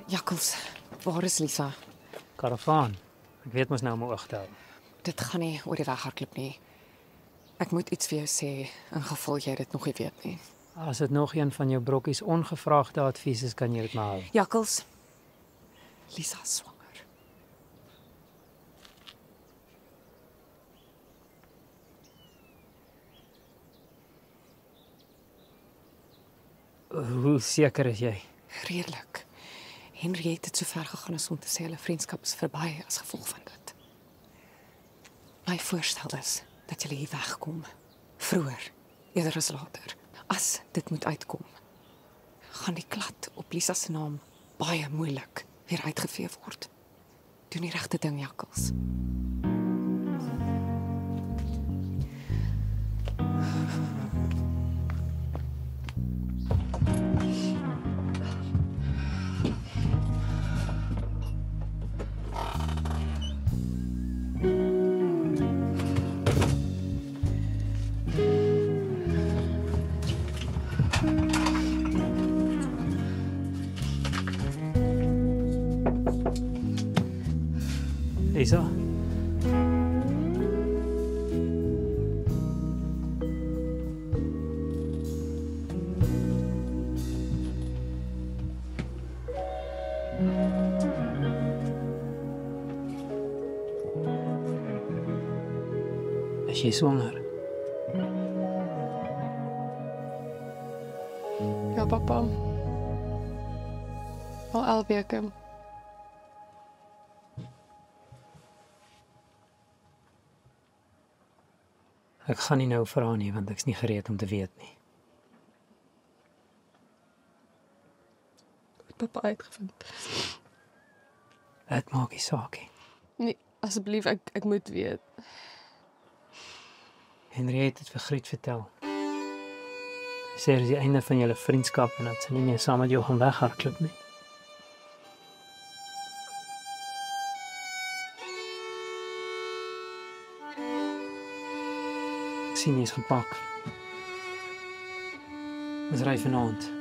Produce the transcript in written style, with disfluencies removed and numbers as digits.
Jakkels, waar is Lisa? Karavaan. Ek weet mos nou om my oog te hou. Dit gaan nie oor die weg hardloop nie. Ek moet iets vir jou sê, in geval jy dit nog nie weet nie. As dit nog een van jou brokkies ongevraagde advies is, kan jy dit maar hou. Jakkels, Lisa is swanger. Hoe seker is jy? Redelik. Henry het dit so ver gegaan as om te sê hulle vriendskap is verby as gevolg van dit. My voorstel is dat julle hier wegkom. Vroeër, eerder as later. As dit moet uitkom, gaan die klad op Lisa se naam baie moeilik weer uitgevee word. Doen die regte ding, Jakkels. Lisa? Is jy swanger? Ja, papa. Al 11 weke. Ek gaan nie nou vra nie, want ek's nie gereed om te weet nie. Het papa uitgevind. Dit maak nie saak nie. Nee, asseblief, ek moet weet. Henry het dit vir Griet vertel. Hy sê dit is die einde van julle vriendskap en dat sy nie meer saam met jou gaan weghardloop nie. Ek sien jy is gepak. Ons ry vanaand.